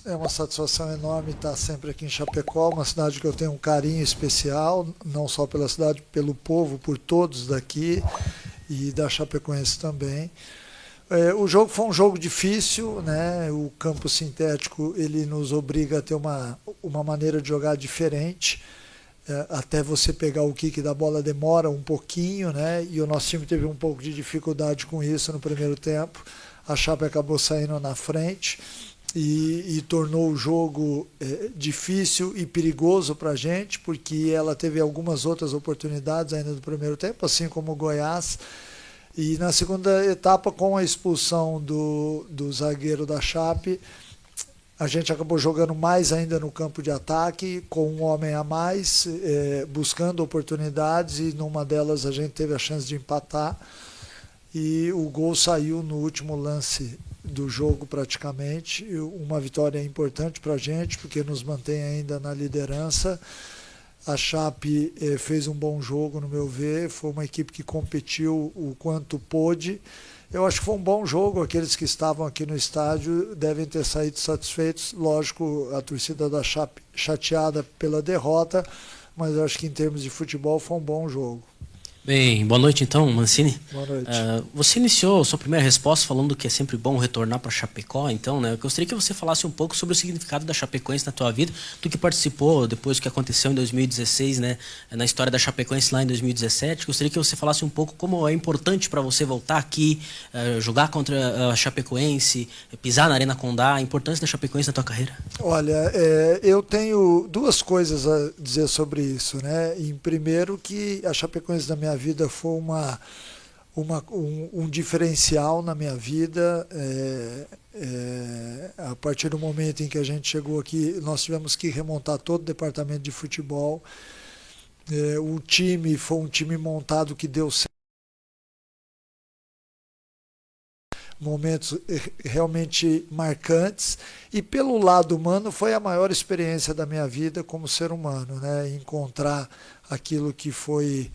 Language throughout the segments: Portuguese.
É uma satisfação enorme estar sempre aqui em Chapecó, uma cidade que eu tenho um carinho especial, não só pela cidade, pelo povo, por todos daqui e da Chapecoense também. O jogo foi um jogo difícil, né? O campo sintético ele nos obriga a ter uma maneira de jogar diferente. Até você pegar o kick da bola demora um pouquinho, né? E o nosso time teve um pouco de dificuldade com isso no primeiro tempo. A Chape acabou saindo na frente e tornou o jogo difícil e perigoso para a gente, porque ela teve algumas outras oportunidades ainda no primeiro tempo, assim como o Goiás. E na segunda etapa, com a expulsão do zagueiro da Chape, a gente acabou jogando mais ainda no campo de ataque, com um homem a mais, buscando oportunidades, e numa delas a gente teve a chance de empatar. E o gol saiu no último lance do jogo praticamente. Uma vitória importante para a gente, porque nos mantém ainda na liderança. A Chape fez um bom jogo, no meu ver, foi uma equipe que competiu o quanto pôde. Eu acho que foi um bom jogo, aqueles que estavam aqui no estádio devem ter saído satisfeitos. Lógico, a torcida da Chape chateada pela derrota, mas eu acho que em termos de futebol foi um bom jogo. Bem, boa noite então, Mancini. Boa noite. Você iniciou sua primeira resposta falando que é sempre bom retornar para Chapecó, então, né? Eu gostaria que você falasse um pouco sobre o significado da Chapecoense na tua vida, tu que participou depois do que aconteceu em 2016, né? Na história da Chapecoense lá em 2017. Gostaria que você falasse um pouco como é importante para você voltar aqui, jogar contra a Chapecoense, pisar na Arena Condá, a importância da Chapecoense na tua carreira. Olha, eu tenho duas coisas a dizer sobre isso, né? Em primeiro, que a Chapecoense da minha vida foi um diferencial na minha vida. A partir do momento em que a gente chegou aqui, nós tivemos que remontar todo o departamento de futebol. O time foi um time montado que deu certo. Momentos realmente marcantes, e pelo lado humano foi a maior experiência da minha vida como ser humano, né? Encontrar aquilo que foi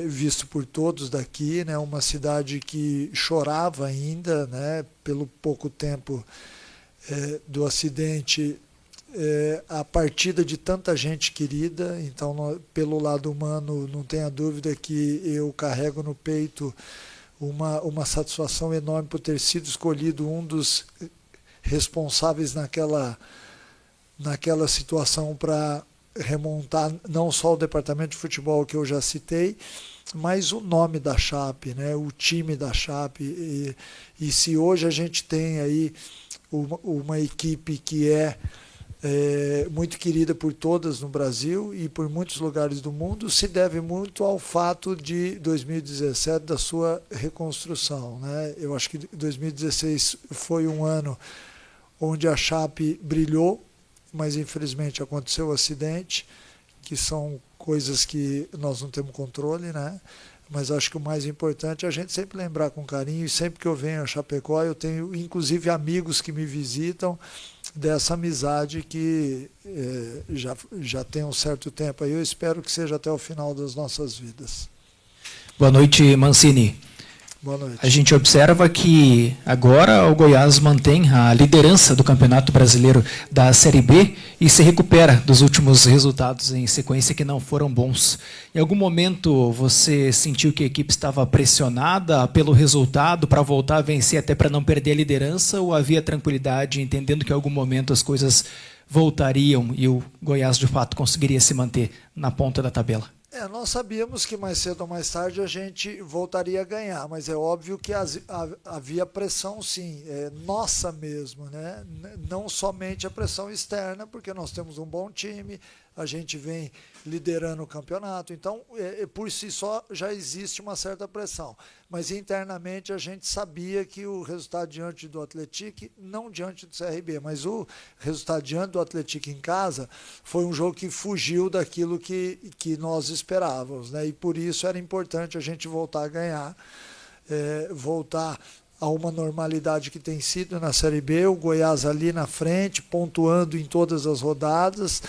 visto por todos daqui, né? Uma cidade que chorava ainda, né? Pelo pouco tempo do acidente, a partida de tanta gente querida. Então, pelo lado humano, não tenha dúvida que eu carrego no peito uma satisfação enorme por ter sido escolhido um dos responsáveis naquela situação para remontar não só o departamento de futebol que eu já citei, mas o nome da Chape, né? O time da Chape. E se hoje a gente tem aí uma equipe que muito querida por todas no Brasil e por muitos lugares do mundo, se deve muito ao fato de 2017, da sua reconstrução, né? Eu acho que 2016 foi um ano onde a Chape brilhou, mas infelizmente aconteceu o acidente, que são coisas que nós não temos controle, né? Mas acho que o mais importante é a gente sempre lembrar com carinho, e sempre que eu venho a Chapecó, eu tenho inclusive amigos que me visitam, dessa amizade que já tem um certo tempo aí. Eu espero que seja até o final das nossas vidas. Boa noite, Mancini. Boa noite. A gente observa que agora o Goiás mantém a liderança do Campeonato Brasileiro da Série B e se recupera dos últimos resultados em sequência que não foram bons. Em algum momento você sentiu que a equipe estava pressionada pelo resultado para voltar a vencer, até para não perder a liderança, ou havia tranquilidade, entendendo que em algum momento as coisas voltariam e o Goiás de fato conseguiria se manter na ponta da tabela? Nós sabíamos que mais cedo ou mais tarde a gente voltaria a ganhar, mas é óbvio que havia pressão, sim, nossa mesmo, né? Não somente a pressão externa, porque nós temos um bom time, a gente vem liderando o campeonato, então por si só já existe uma certa pressão, mas internamente a gente sabia que o resultado diante do Atlético, não diante do CRB, mas o resultado diante do Atlético em casa foi um jogo que fugiu daquilo que nós esperávamos, né? E por isso era importante a gente voltar a ganhar, voltar a uma normalidade que tem sido na Série B, o Goiás ali na frente, pontuando em todas as rodadas.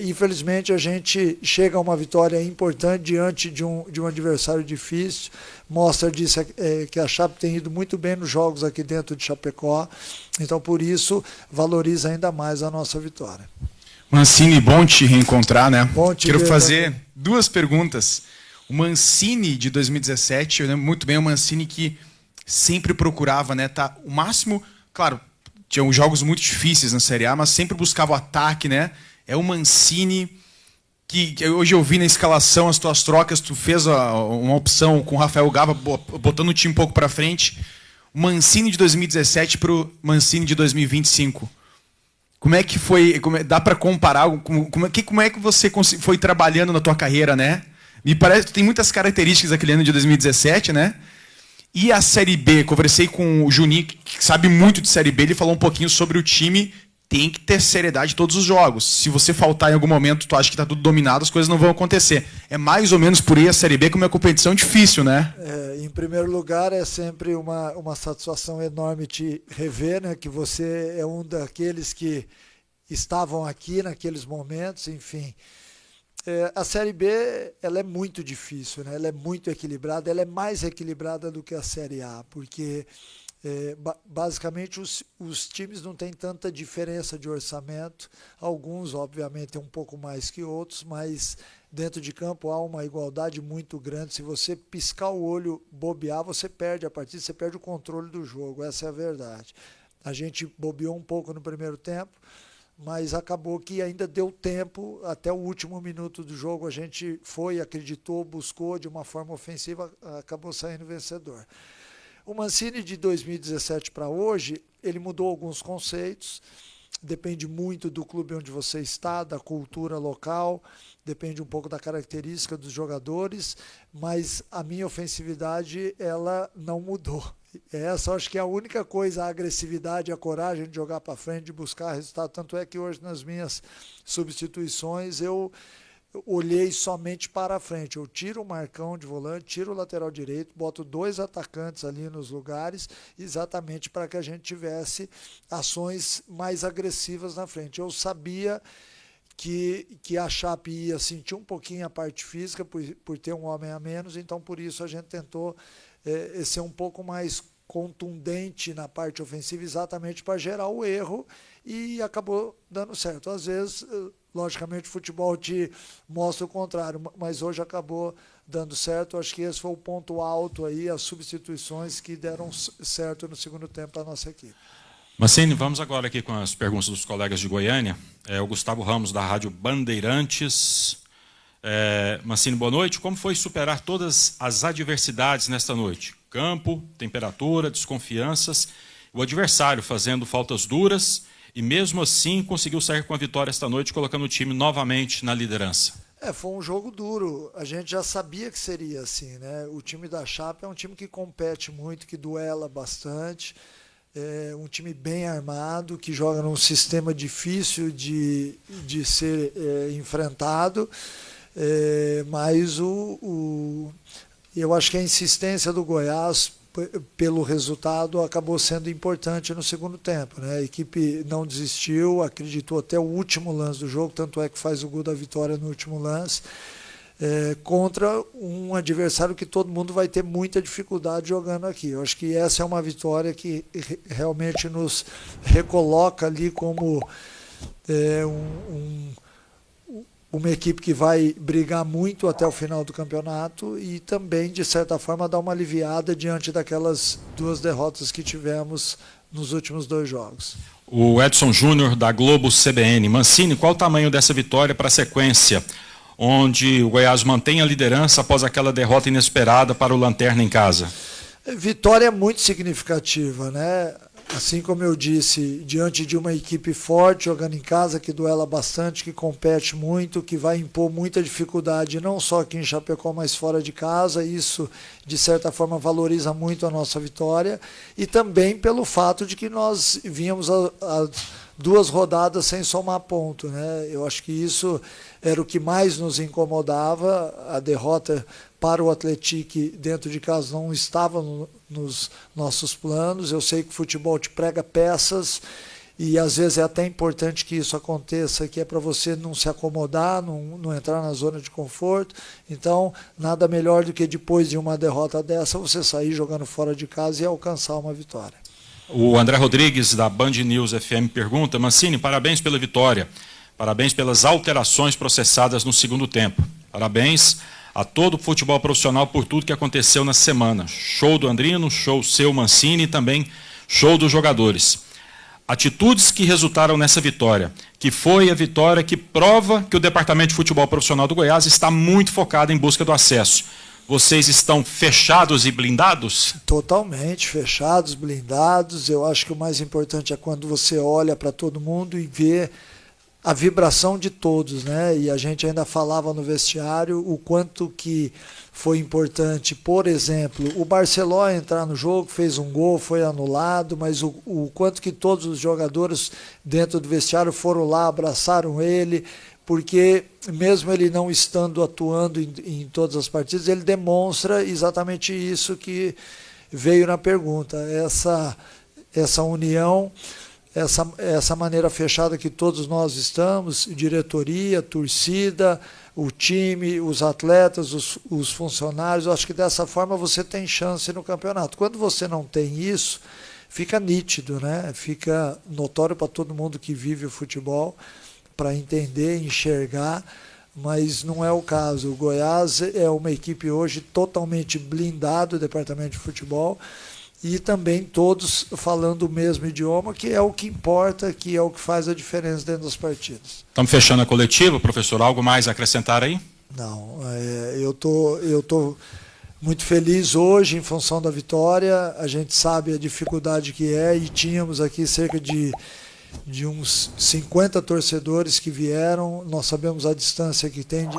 Infelizmente a gente chega a uma vitória importante diante de um adversário difícil. Mostra disso que a Chape tem ido muito bem nos jogos aqui dentro de Chapecó, então por isso valoriza ainda mais a nossa vitória. Mancini, bom te reencontrar, né? Bom te Quero ver fazer também. duas perguntas. O Mancini de 2017, eu lembro muito bem, o Mancini que sempre procurava, né, tá o máximo, claro, tinha jogos muito difíceis na Série A, mas sempre buscava o ataque, né? É o Mancini que hoje eu vi na escalação as tuas trocas, tu fez uma opção com o Rafael Gava, botando o time um pouco para frente. O Mancini de 2017 para o Mancini de 2025. Como é que foi? Dá para comparar? Como é que você foi trabalhando na tua carreira, né? Me parece que tem muitas características daquele ano de 2017, né? E a Série B, conversei com o Juninho, que sabe muito de Série B, ele falou um pouquinho sobre o time, tem que ter seriedade em todos os jogos. Se você faltar em algum momento, tu acha que está tudo dominado, as coisas não vão acontecer. É mais ou menos por aí a Série B, como é uma competição difícil, né? Em primeiro lugar, é sempre uma satisfação enorme te rever, né? Que você é um daqueles que estavam aqui naqueles momentos, enfim. A Série B ela é muito difícil, né? Ela é muito equilibrada, ela é mais equilibrada do que a Série A, porque basicamente os times não têm tanta diferença de orçamento, alguns obviamente um pouco mais que outros, mas dentro de campo há uma igualdade muito grande. Se você piscar o olho, bobear, você perde a partida, você perde o controle do jogo, essa é a verdade. A gente bobeou um pouco no primeiro tempo, mas acabou que ainda deu tempo, até o último minuto do jogo a gente foi, acreditou, buscou de uma forma ofensiva, acabou saindo vencedor. O Mancini de 2017 para hoje, ele mudou alguns conceitos, depende muito do clube onde você está, da cultura local, depende um pouco da característica dos jogadores, mas a minha ofensividade ela não mudou. Essa eu acho que é a única coisa, a agressividade, a coragem de jogar para frente, de buscar resultado. Tanto é que hoje nas minhas substituições eu olhei somente para a frente. Eu tiro o Marcão de volante, tiro o lateral direito, boto 2 atacantes ali nos lugares, exatamente para que a gente tivesse ações mais agressivas na frente. Eu sabia que a Chape ia sentir um pouquinho a parte física por ter um homem a menos, então por isso a gente tentou ser um pouco mais contundente na parte ofensiva, exatamente para gerar o erro, e acabou dando certo. Às vezes, logicamente, o futebol te mostra o contrário, mas hoje acabou dando certo. Acho que esse foi o ponto alto aí, as substituições que deram certo no segundo tempo para a nossa equipe. Mancini, vamos agora aqui com as perguntas dos colegas de Goiânia. O Gustavo Ramos, da Rádio Bandeirantes. Mancini, boa noite. Como foi superar todas as adversidades nesta noite? Campo, temperatura, desconfianças, o adversário fazendo faltas duras e mesmo assim conseguiu sair com a vitória esta noite, colocando o time novamente na liderança. Foi um jogo duro. A gente já sabia que seria assim, né? O time da Chape é um time que compete muito, que duela bastante. É um time bem armado, que joga num sistema difícil de ser enfrentado. Mas eu acho que a insistência do Goiás pelo resultado acabou sendo importante no segundo tempo, né? A equipe não desistiu, acreditou até o último lance do jogo, tanto é que faz o gol da vitória no último lance, contra um adversário que todo mundo vai ter muita dificuldade jogando aqui. Eu acho que essa é uma vitória que realmente nos recoloca ali como uma equipe que vai brigar muito até o final do campeonato e também, de certa forma, dar uma aliviada diante daquelas 2 derrotas que tivemos nos últimos 2 jogos. O Edson Júnior, da Globo CBN. Mancini, qual o tamanho dessa vitória para a sequência, onde o Goiás mantém a liderança após aquela derrota inesperada para o Lanterna em casa? Vitória muito significativa, né? Assim como eu disse, diante de uma equipe forte, jogando em casa, que duela bastante, que compete muito, que vai impor muita dificuldade, não só aqui em Chapecó, mas fora de casa. Isso, de certa forma, valoriza muito a nossa vitória. E também pelo fato de que nós vínhamos a 2 rodadas sem somar ponto, né? Eu acho que isso era o que mais nos incomodava. A derrota para o Atlético dentro de casa não estava nos nossos planos. Eu sei que o futebol te prega peças e às vezes é até importante que isso aconteça, que é para você não se acomodar, não entrar na zona de conforto. Então, nada melhor do que depois de uma derrota dessa, você sair jogando fora de casa e alcançar uma vitória. O André Rodrigues, da Band News FM, pergunta: Mancini, parabéns pela vitória. Parabéns pelas alterações processadas no segundo tempo. Parabéns a todo o futebol profissional por tudo que aconteceu na semana. Show do Andrino, show seu Mancini e também show dos jogadores. Atitudes que resultaram nessa vitória, que foi a vitória que prova que o Departamento de Futebol Profissional do Goiás está muito focado em busca do acesso. Vocês estão fechados e blindados? Totalmente fechados, blindados. Eu acho que o mais importante é quando você olha para todo mundo e vê a vibração de todos, né? E a gente ainda falava no vestiário o quanto que foi importante. Por exemplo, o Barcelona entrar no jogo, fez um gol, foi anulado, mas o quanto que todos os jogadores dentro do vestiário foram lá, abraçaram ele, porque mesmo ele não estando atuando em todas as partidas, ele demonstra exatamente isso que veio na pergunta, essa união, essa maneira fechada que todos nós estamos, diretoria, torcida, o time, os atletas, os funcionários. Eu acho que dessa forma você tem chance no campeonato. Quando você não tem isso, fica nítido, né? Fica notório para todo mundo que vive o futebol, para entender, enxergar, mas não é o caso. O Goiás é uma equipe hoje totalmente blindada, o departamento de futebol, e também todos falando o mesmo idioma, que é o que importa, que é o que faz a diferença dentro das partidas. Estamos fechando a coletiva, professor. Algo mais a acrescentar aí? Não, eu tô muito feliz hoje em função da vitória. A gente sabe a dificuldade que é, e tínhamos aqui cerca de uns 50 torcedores que vieram. Nós sabemos a distância que tem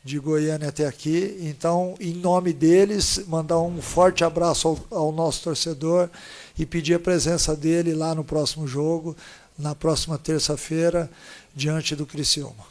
de Goiânia até aqui. Então, em nome deles, mandar um forte abraço ao nosso torcedor e pedir a presença dele lá no próximo jogo, na próxima terça-feira, diante do Criciúma.